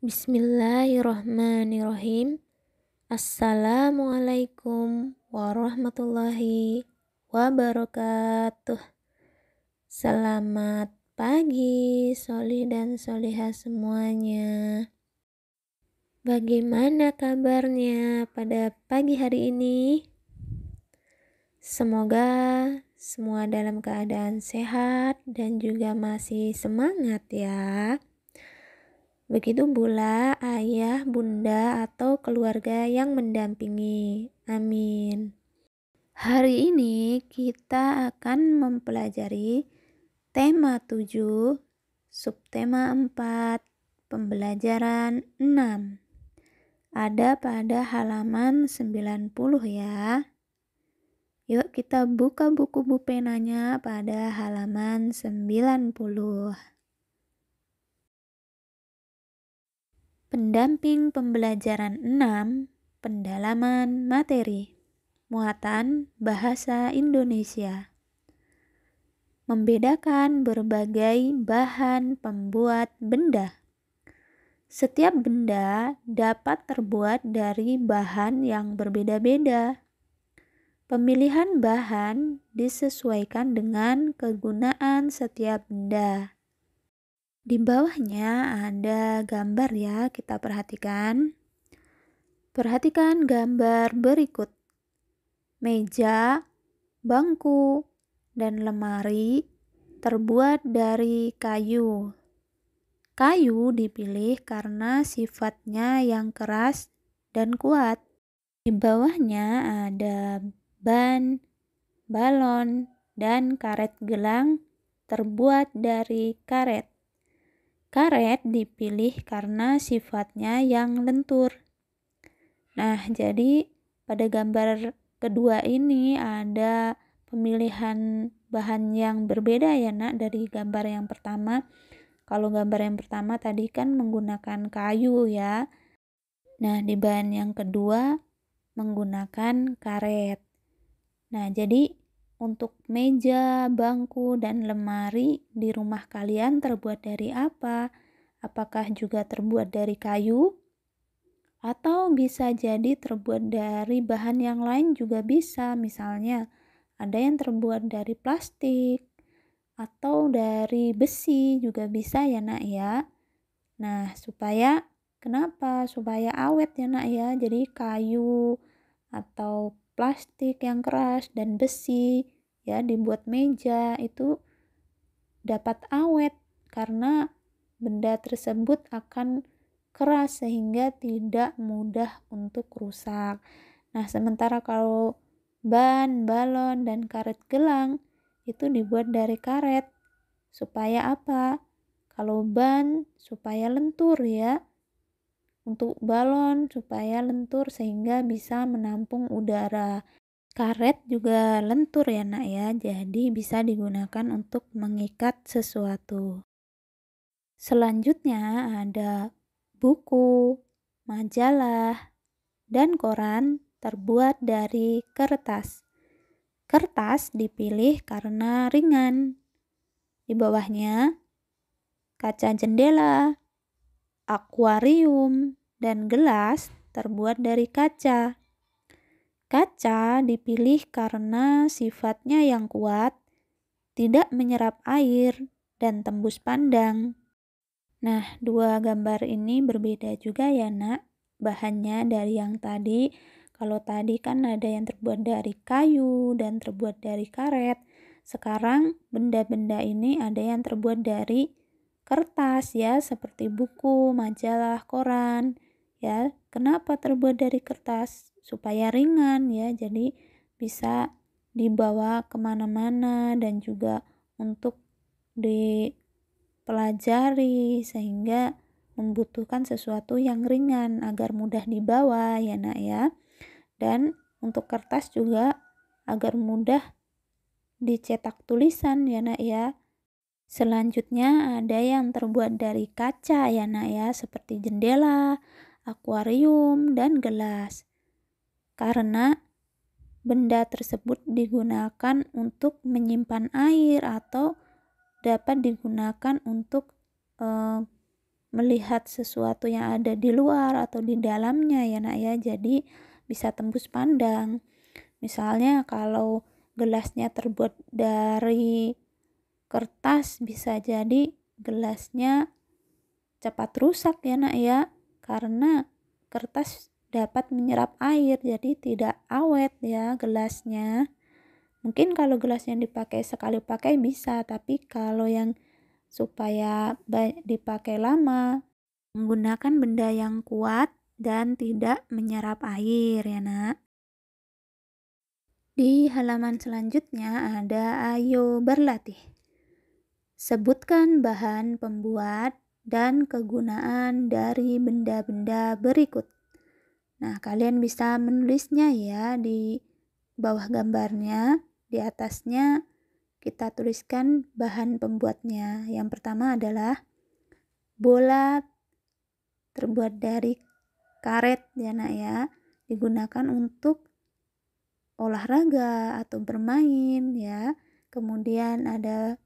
Bismillahirrahmanirrahim. Assalamualaikum warahmatullahi wabarakatuh. Selamat pagi, soli dan soliha semuanya. Bagaimana kabarnya pada pagi hari ini? Semoga semua dalam keadaan sehat dan juga masih semangat ya. Begitu pula ayah, bunda, atau keluarga yang mendampingi. Amin. Hari ini kita akan mempelajari tema 7, subtema 4, pembelajaran 6. Ada pada halaman 90 ya. Yuk kita buka buku bupenanya pada halaman 90. Pendamping pembelajaran 6, pendalaman materi, muatan bahasa Indonesia. Membedakan berbagai bahan pembuat benda. Setiap benda dapat terbuat dari bahan yang berbeda-beda. Pemilihan bahan disesuaikan dengan kegunaan setiap benda. Di bawahnya ada gambar ya, kita perhatikan. Perhatikan gambar berikut. Meja, bangku, dan lemari terbuat dari kayu. Kayu dipilih karena sifatnya yang keras dan kuat. Di bawahnya ada ban, balon, dan karet gelang terbuat dari karet. Karet dipilih karena sifatnya yang lentur. Nah, jadi pada gambar kedua ini ada pemilihan bahan yang berbeda ya nak dari gambar yang pertama. Kalau gambar yang pertama tadi kan menggunakan kayu ya. Nah, di bahan yang kedua menggunakan karet. Nah, jadi untuk meja, bangku, dan lemari di rumah kalian terbuat dari apa? Apakah juga terbuat dari kayu? Atau bisa jadi terbuat dari bahan yang lain juga bisa. Misalnya ada yang terbuat dari plastik atau dari besi juga bisa ya nak ya. Nah, kenapa? Supaya awet ya nak ya. Jadi kayu atau plastik yang keras dan besi ya dibuat meja itu dapat awet karena benda tersebut akan keras sehingga tidak mudah untuk rusak. Nah, sementara kalau ban, balon, dan karet gelang itu dibuat dari karet. Supaya apa? Kalau ban supaya lentur ya. Untuk balon supaya lentur sehingga bisa menampung udara. Karet juga lentur ya nak ya, jadi bisa digunakan untuk mengikat sesuatu. Selanjutnya ada buku, majalah, dan koran terbuat dari kertas. Kertas dipilih karena ringan. Di bawahnya kaca jendela, akuarium, dan gelas terbuat dari kaca. Kaca dipilih karena sifatnya yang kuat, tidak menyerap air, dan tembus pandang. Nah, dua gambar ini berbeda juga ya nak, bahannya dari yang tadi. Kalau tadi kan ada yang terbuat dari kayu dan terbuat dari karet. Sekarang benda-benda ini ada yang terbuat dari kertas ya, seperti buku, majalah, koran. Ya, kenapa terbuat dari kertas? Supaya ringan ya, jadi bisa dibawa kemana-mana dan juga untuk dipelajari sehingga membutuhkan sesuatu yang ringan agar mudah dibawa ya nak ya. Dan untuk kertas juga agar mudah dicetak tulisan ya nak ya. Selanjutnya ada yang terbuat dari kaca ya nak ya, seperti jendela, akuarium, dan gelas. Karena benda tersebut digunakan untuk menyimpan air atau dapat digunakan untuk melihat sesuatu yang ada di luar atau di dalamnya ya nak ya, jadi bisa tembus pandang. Misalnya kalau gelasnya terbuat dari kertas, bisa jadi gelasnya cepat rusak ya nak ya, karena kertas dapat menyerap air, jadi tidak awet ya gelasnya. Mungkin kalau gelas yang dipakai sekali pakai bisa, tapi kalau yang supaya dipakai lama, menggunakan benda yang kuat dan tidak menyerap air ya nak. Di halaman selanjutnya ada ayo berlatih. Sebutkan bahan pembuat dan kegunaan dari benda-benda berikut. Nah, kalian bisa menulisnya ya di bawah gambarnya. Di atasnya kita tuliskan bahan pembuatnya. Yang pertama adalah bola terbuat dari karet ya nak ya, digunakan untuk olahraga atau bermain ya. Kemudian ada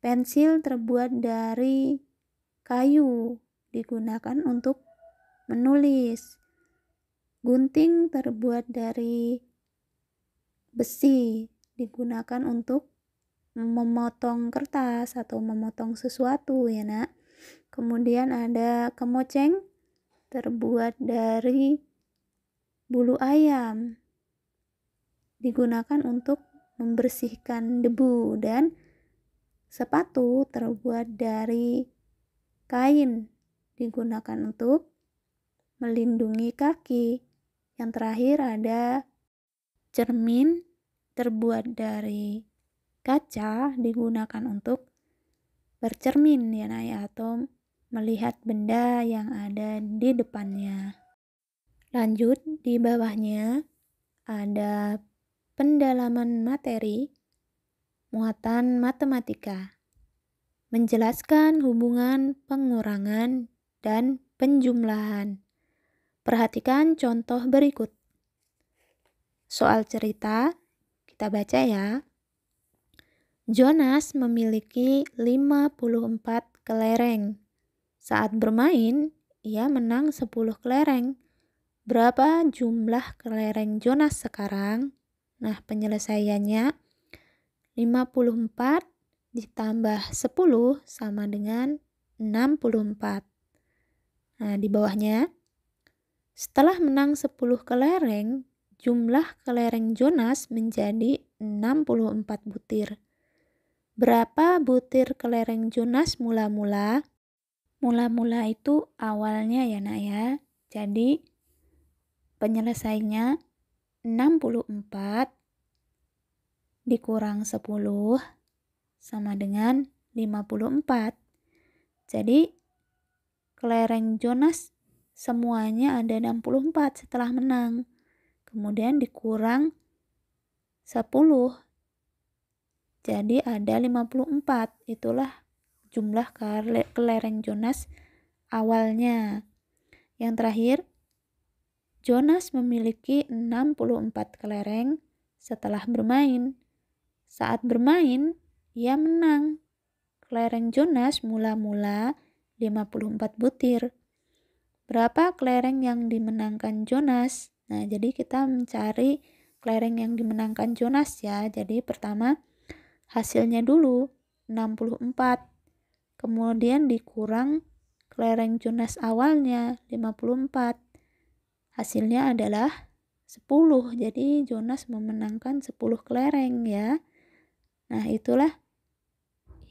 pensil terbuat dari kayu, digunakan untuk menulis. Gunting terbuat dari besi, digunakan untuk memotong kertas atau memotong sesuatu ya nak. Kemudian ada kemoceng terbuat dari bulu ayam, digunakan untuk membersihkan debu. Dan sepatu terbuat dari kain, digunakan untuk melindungi kaki. Yang terakhir ada cermin terbuat dari kaca, digunakan untuk bercermin ya nak ya, atau melihat benda yang ada di depannya. Lanjut, di bawahnya ada pendalaman materi, muatan matematika, menjelaskan hubungan pengurangan dan penjumlahan. Perhatikan contoh berikut. Soal cerita, kita baca ya. Jonas memiliki 54 kelereng. Saat bermain, ia menang 10 kelereng. Berapa jumlah kelereng Jonas sekarang? Nah, penyelesaiannya 54 ditambah 10 sama dengan 64. Nah, di bawahnya, setelah menang 10 kelereng, jumlah kelereng Jonas menjadi 64 butir. Berapa butir kelereng Jonas mula-mula? Mula-mula itu awalnya ya nak ya. Jadi penyelesaiannya 64 dikurang 10 sama dengan 54. Jadi kelereng Jonas semuanya ada 64 setelah menang. Kemudian dikurang 10. Jadi ada 54. Itulah jumlah kelereng Jonas awalnya. Yang terakhir, Jonas memiliki 64 kelereng setelah bermain. Saat bermain, ia menang. Kelereng Jonas mula-mula 54 butir. Berapa kelereng yang dimenangkan Jonas? Nah, jadi kita mencari kelereng yang dimenangkan Jonas ya. Jadi pertama hasilnya dulu 64. Kemudian dikurang kelereng Jonas awalnya 54. Hasilnya adalah 10. Jadi Jonas memenangkan 10 kelereng ya. Nah, itulah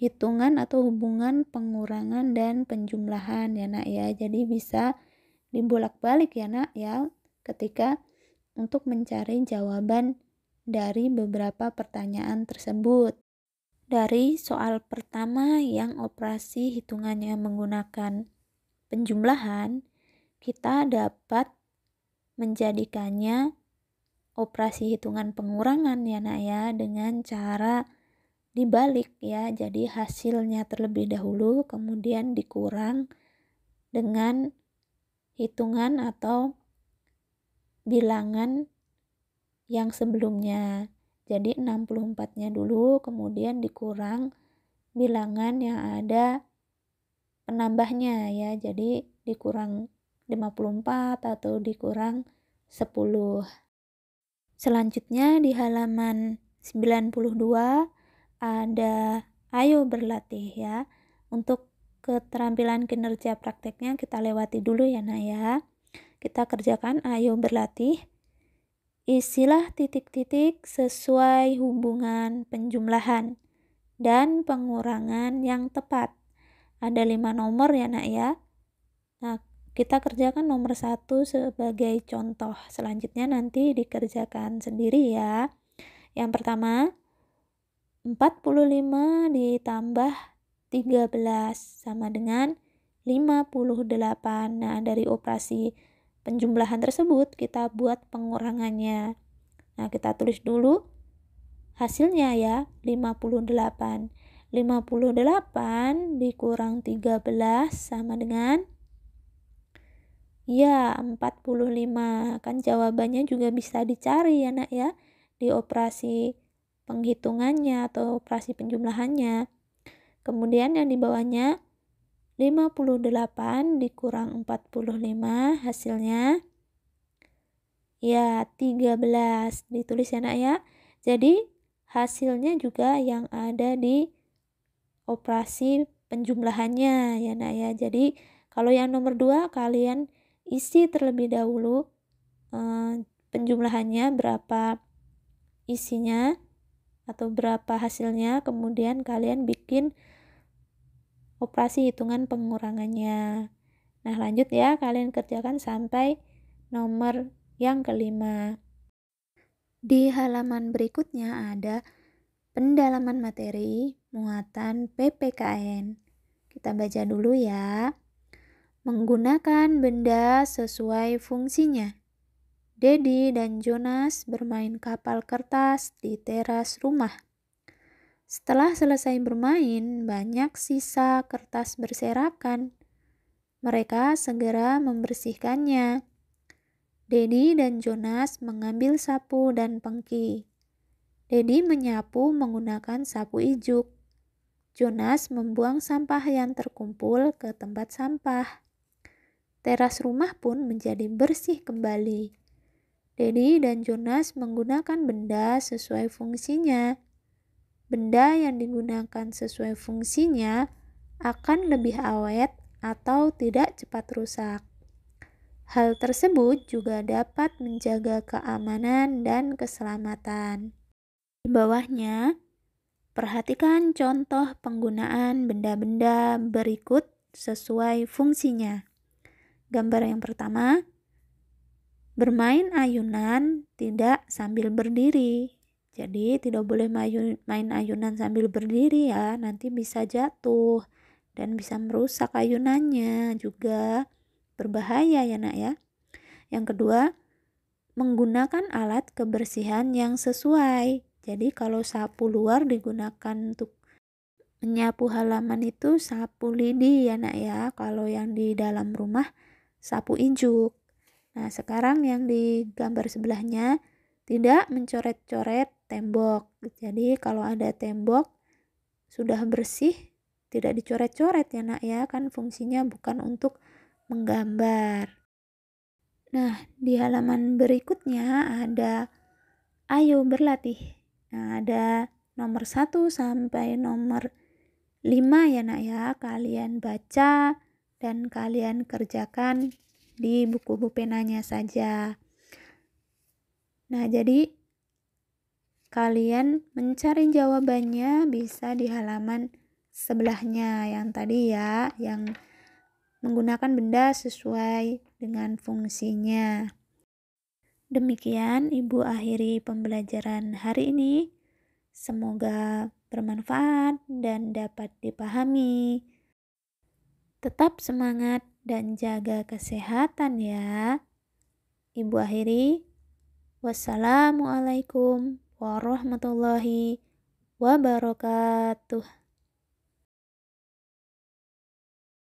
hitungan atau hubungan pengurangan dan penjumlahan ya nak ya. Jadi bisa dibolak-balik ya nak ya ketika untuk mencari jawaban dari beberapa pertanyaan tersebut. Dari soal pertama yang operasi hitungannya menggunakan penjumlahan, kita dapat menjadikannya operasi hitungan pengurangan ya nak ya, dengan cara dibalik ya. Jadi hasilnya terlebih dahulu kemudian dikurang dengan hitungan atau bilangan yang sebelumnya. Jadi 64-nya dulu kemudian dikurang bilangan yang ada penambahnya ya. Jadi dikurang 54 atau dikurang 10. Selanjutnya di halaman 92 ada ayo berlatih ya. Untuk keterampilan kinerja prakteknya kita lewati dulu ya Nak ya. Kita kerjakan ayo berlatih. Isilah titik-titik sesuai hubungan penjumlahan dan pengurangan yang tepat. Ada 5 nomor ya Nak ya. Nah, kita kerjakan nomor 1 sebagai contoh. Selanjutnya nanti dikerjakan sendiri ya. Yang pertama, 45 ditambah 13 sama dengan 58. Nah, dari operasi penjumlahan tersebut kita buat pengurangannya. Nah, kita tulis dulu hasilnya ya, 58. 58 dikurang 13 sama dengan ya 45. Kan jawabannya juga bisa dicari ya Nak ya, di operasi penghitungannya atau operasi penjumlahannya. Kemudian yang di bawahnya 58 dikurang 45 hasilnya ya 13. Ditulis ya Nak ya. Jadi hasilnya juga yang ada di operasi penjumlahannya ya Nak ya. Jadi kalau yang nomor 2 kalian isi terlebih dahulu penjumlahannya berapa isinya atau berapa hasilnya, kemudian kalian bikin operasi hitungan pengurangannya. Nah, lanjut ya, kalian kerjakan sampai nomor yang kelima. Di halaman berikutnya ada pendalaman materi muatan PPKN. Kita baca dulu ya. Menggunakan benda sesuai fungsinya. Dedi dan Jonas bermain kapal kertas di teras rumah. Setelah selesai bermain, banyak sisa kertas berserakan. Mereka segera membersihkannya. Dedi dan Jonas mengambil sapu dan pengki. Dedi menyapu menggunakan sapu ijuk. Jonas membuang sampah yang terkumpul ke tempat sampah. Teras rumah pun menjadi bersih kembali. Dedi dan Jonas menggunakan benda sesuai fungsinya. Benda yang digunakan sesuai fungsinya akan lebih awet atau tidak cepat rusak. Hal tersebut juga dapat menjaga keamanan dan keselamatan. Di bawahnya, perhatikan contoh penggunaan benda-benda berikut sesuai fungsinya. Gambar yang pertama, bermain ayunan tidak sambil berdiri. Jadi tidak boleh main ayunan sambil berdiri ya, nanti bisa jatuh dan bisa merusak ayunannya, juga berbahaya ya Nak ya. Yang kedua, menggunakan alat kebersihan yang sesuai. Jadi kalau sapu luar digunakan untuk menyapu halaman itu sapu lidi ya Nak ya, kalau yang di dalam rumah sapu ijuk. Nah, sekarang yang di gambar sebelahnya tidak mencoret-coret tembok. Jadi kalau ada tembok sudah bersih, tidak dicoret-coret ya Nak ya, kan fungsinya bukan untuk menggambar. Nah, di halaman berikutnya ada ayo berlatih. Nah, ada nomor 1 sampai nomor 5 ya Nak ya. Kalian baca dan kalian kerjakan di buku penanya saja. Nah, jadi kalian mencari jawabannya bisa di halaman sebelahnya yang tadi ya, yang menggunakan benda sesuai dengan fungsinya. Demikian Ibu akhiri pembelajaran hari ini. Semoga bermanfaat dan dapat dipahami. Tetap semangat dan jaga kesehatan ya. Ibu akhiri. Wassalamualaikum warahmatullahi wabarakatuh.